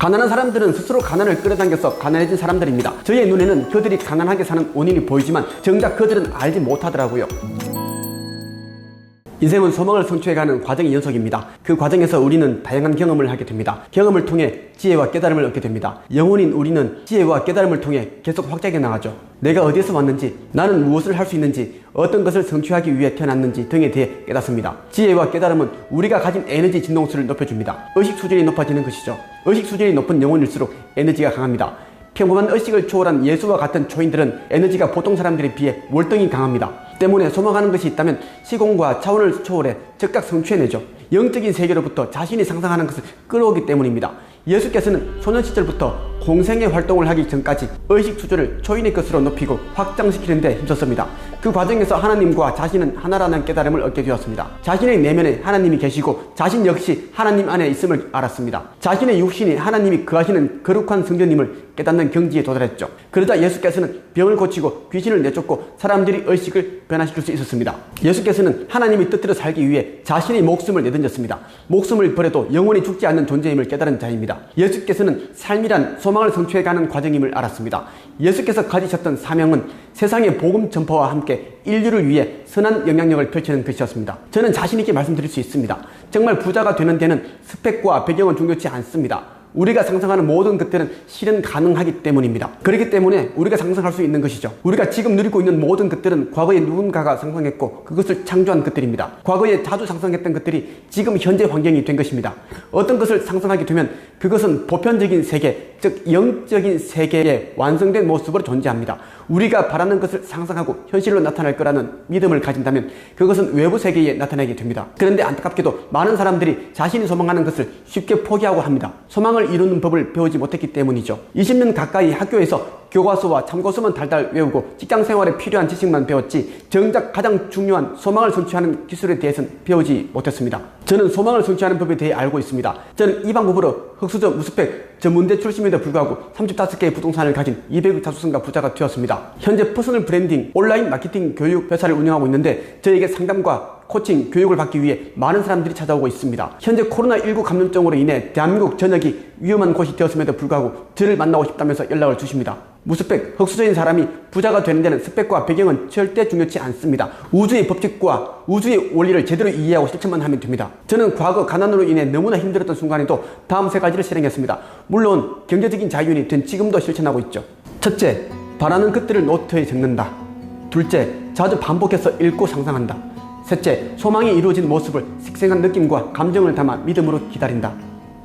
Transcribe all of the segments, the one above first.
가난한 사람들은 스스로 가난을 끌어당겨서 가난해진 사람들입니다. 저희의 눈에는 그들이 가난하게 사는 원인이 보이지만 정작 그들은 알지 못하더라고요. 인생은 소망을 성취해가는 과정의 연속입니다. 그 과정에서 우리는 다양한 경험을 하게 됩니다. 경험을 통해 지혜와 깨달음을 얻게 됩니다. 영혼인 우리는 지혜와 깨달음을 통해 계속 확장해 나가죠. 내가 어디에서 왔는지, 나는 무엇을 할 수 있는지, 어떤 것을 성취하기 위해 태어났는지 등에 대해 깨닫습니다. 지혜와 깨달음은 우리가 가진 에너지 진동수를 높여줍니다. 의식 수준이 높아지는 것이죠. 의식 수준이 높은 영혼일수록 에너지가 강합니다. 평범한 의식을 초월한 예수와 같은 초인들은 에너지가 보통 사람들에 비해 월등히 강합니다. 때문에 소망하는 것이 있다면 시공과 차원을 초월해 즉각 성취해내죠. 영적인 세계로부터 자신이 상상하는 것을 끌어오기 때문입니다. 예수께서는 소년 시절부터 공생의 활동을 하기 전까지 의식 수준을 초인의 것으로 높이고 확장시키는 데 힘썼습니다. 그 과정에서 하나님과 자신은 하나라는 깨달음을 얻게 되었습니다. 자신의 내면에 하나님이 계시고 자신 역시 하나님 안에 있음을 알았습니다. 자신의 육신이 하나님이 거하시는 거룩한 성전임을 깨닫는 경지에 도달했죠. 그러자 예수께서는 병을 고치고 귀신을 내쫓고 사람들이 의식을 변화시킬 수 있었습니다. 예수께서는 하나님이 뜻대로 살기 위해 자신의 목숨을 내던졌습니다. 목숨을 버려도 영원히 죽지 않는 존재임을 깨달은 자입니다. 예수께서는 삶이란 소망을 성취해가는 과정임을 알았습니다. 예수께서 가지셨던 사명은 세상의 복음 전파와 함께 인류를 위해 선한 영향력을 펼치는 것이었습니다. 저는 자신 있게 말씀드릴 수 있습니다. 정말 부자가 되는 데는 스펙과 배경은 중요치 않습니다. 우리가 상상하는 모든 것들은 실현 가능하기 때문입니다. 그렇기 때문에 우리가 상상할 수 있는 것이죠. 우리가 지금 누리고 있는 모든 것들은 과거에 누군가가 상상했고 그것을 창조한 것들입니다. 과거에 자주 상상했던 것들이 지금 현재 환경이 된 것입니다. 어떤 것을 상상하게 되면 그것은 보편적인 세계, 즉 영적인 세계의 완성된 모습으로 존재합니다. 우리가 바라는 것을 상상하고 현실로 나타날 거라는 믿음을 가진다면 그것은 외부 세계에 나타나게 됩니다. 그런데 안타깝게도 많은 사람들이 자신이 소망하는 것을 쉽게 포기하고 합니다. 소망을 이루는 법을 배우지 못했기 때문이죠. 20년 가까이 학교에서 교과서와 참고서만 달달 외우고 직장생활에 필요한 지식만 배웠지 정작 가장 중요한 소망을 성취하는 기술에 대해서는 배우지 못했습니다. 저는 소망을 성취하는 법에 대해 알고 있습니다. 저는 이 방법으로 흑수저 무스펙 전문대 출신임에도 불구하고 35개의 부동산을 가진 200억 자수성가 부자가 되었습니다. 현재 퍼스널 브랜딩, 온라인 마케팅 교육 회사를 운영하고 있는데 저에게 상담과 코칭, 교육을 받기 위해 많은 사람들이 찾아오고 있습니다. 현재 코로나19 감염증으로 인해 대한민국 전역이 위험한 곳이 되었음에도 불구하고 저를 만나고 싶다면서 연락을 주십니다. 무스펙, 흑수저인 사람이 부자가 되는 데는 스펙과 배경은 절대 중요치 않습니다. 우주의 법칙과 우주의 원리를 제대로 이해하고 실천만 하면 됩니다. 저는 과거 가난으로 인해 너무나 힘들었던 순간에도 다음 세 가지를 실행했습니다. 물론 경제적인 자유인이 된 지금도 실천하고 있죠. 첫째, 바라는 것들을 노트에 적는다. 둘째, 자주 반복해서 읽고 상상한다. 셋째, 소망이 이루어진 모습을 생생한 느낌과 감정을 담아 믿음으로 기다린다.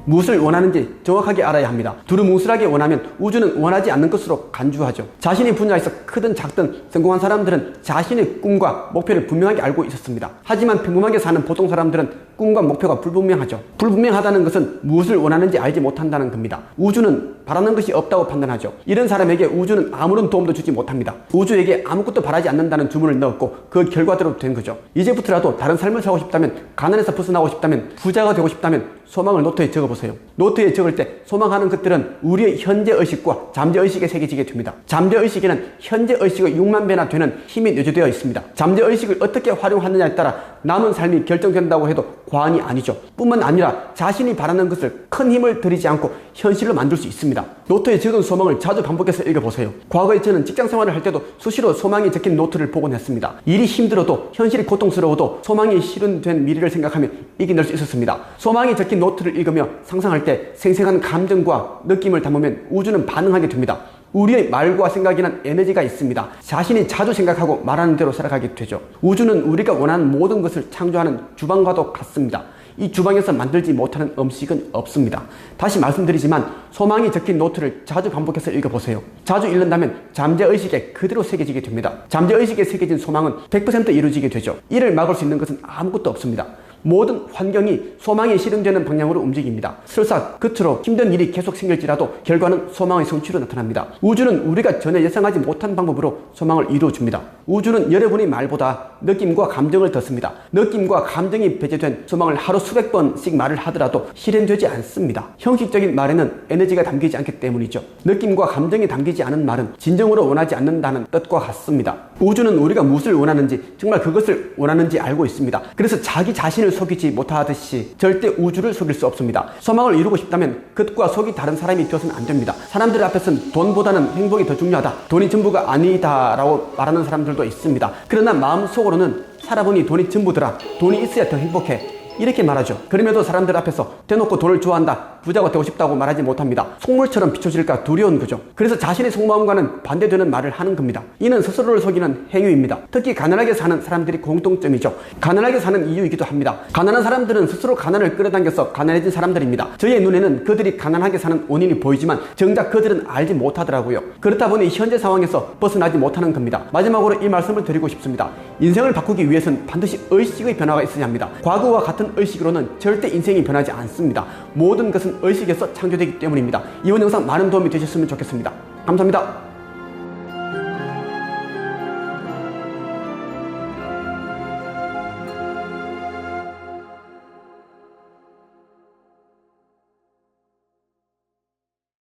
무엇을 원하는지 정확하게 알아야 합니다. 두루뭉술하게 원하면 우주는 원하지 않는 것으로 간주하죠. 자신의 분야에서 크든 작든 성공한 사람들은 자신의 꿈과 목표를 분명하게 알고 있었습니다. 하지만 평범하게 사는 보통 사람들은 꿈과 목표가 불분명하죠. 불분명하다는 것은 무엇을 원하는지 알지 못한다는 겁니다. 우주는 바라는 것이 없다고 판단하죠. 이런 사람에게 우주는 아무런 도움도 주지 못합니다. 우주에게 아무것도 바라지 않는다는 주문을 넣었고 그 결과대로 된 거죠. 이제부터라도 다른 삶을 살고 싶다면, 가난에서 벗어나고 싶다면, 부자가 되고 싶다면 소망을 노트에 적어보세요. 노트에 적을 때 소망하는 것들은 우리의 현재의식과 잠재의식에 새겨지게 됩니다. 잠재의식에는 현재의식의 6만 배나 되는 힘이 내재되어 있습니다. 잠재의식을 어떻게 활용하느냐에 따라 남은 삶이 결정된다고 해도 과언이 아니죠. 뿐만 아니라 자신이 바라는 것을 큰 힘을 들이지 않고 현실로 만들 수 있습니다. 노트에 적은 소망을 자주 반복해서 읽어보세요. 과거에 저는 직장생활을 할 때도 수시로 소망이 적힌 노트를 보곤 했습니다. 일이 힘들어도, 현실이 고통스러워도 소망이 실현된 미래를 생각하며 이겨낼 수 있었습니다. 소망이 적힌 노트를 읽으며 상상할 때 생생한 감정과 느낌을 담으면 우주는 반응하게 됩니다. 우리의 말과 생각에는 에너지가 있습니다. 자신이 자주 생각하고 말하는 대로 살아가게 되죠. 우주는 우리가 원하는 모든 것을 창조하는 주방과도 같습니다. 이 주방에서 만들지 못하는 음식은 없습니다. 다시 말씀드리지만 소망이 적힌 노트를 자주 반복해서 읽어보세요. 자주 읽는다면 잠재의식에 그대로 새겨지게 됩니다. 잠재의식에 새겨진 소망은 100% 이루어지게 되죠. 이를 막을 수 있는 것은 아무것도 없습니다. 모든 환경이 소망이 실현되는 방향으로 움직입니다. 설사 끝으로 힘든 일이 계속 생길지라도 결과는 소망의 성취로 나타납니다. 우주는 우리가 전혀 예상하지 못한 방법으로 소망을 이루어줍니다. 우주는 여러분의 말보다 느낌과 감정을 듣습니다. 느낌과 감정이 배제된 소망을 하루 수백 번씩 말을 하더라도 실현되지 않습니다. 형식적인 말에는 에너지가 담기지 않기 때문이죠. 느낌과 감정이 담기지 않은 말은 진정으로 원하지 않는다는 뜻과 같습니다. 우주는 우리가 무엇을 원하는지, 정말 그것을 원하는지 알고 있습니다. 그래서 자기 자신을 속이지 못하듯이 절대 우주를 속일 수 없습니다. 소망을 이루고 싶다면 끝과 속이 다른 사람이 되어서는 안 됩니다. 사람들 앞에서는 돈보다는 행복이 더 중요하다, 돈이 전부가 아니다 라고 말하는 사람들도 있습니다. 그러나 마음속으로는 살아보니 돈이 전부더라, 돈이 있어야 더 행복해, 이렇게 말하죠. 그럼에도 사람들 앞에서 대놓고 돈을 좋아한다, 부자가 되고 싶다고 말하지 못합니다. 속물처럼 비춰질까 두려운 거죠. 그래서 자신의 속마음과는 반대되는 말을 하는 겁니다. 이는 스스로를 속이는 행위입니다. 특히 가난하게 사는 사람들이 공통점이죠. 가난하게 사는 이유이기도 합니다. 가난한 사람들은 스스로 가난을 끌어당겨서 가난해진 사람들입니다. 저의 눈에는 그들이 가난하게 사는 원인이 보이지만 정작 그들은 알지 못하더라고요. 그렇다 보니 현재 상황에서 벗어나지 못하는 겁니다. 마지막으로 이 말씀을 드리고 싶습니다. 인생을 바꾸기 위해서는 반드시 의식의 변화가 있어야 합니다. 과거와 같은 의식으로는 절대 인생이 변하지 않습니다. 모든 것은 의식에서 창조되기 때문입니다. 이번 영상 많은 도움이 되셨으면 좋겠습니다. 감사합니다.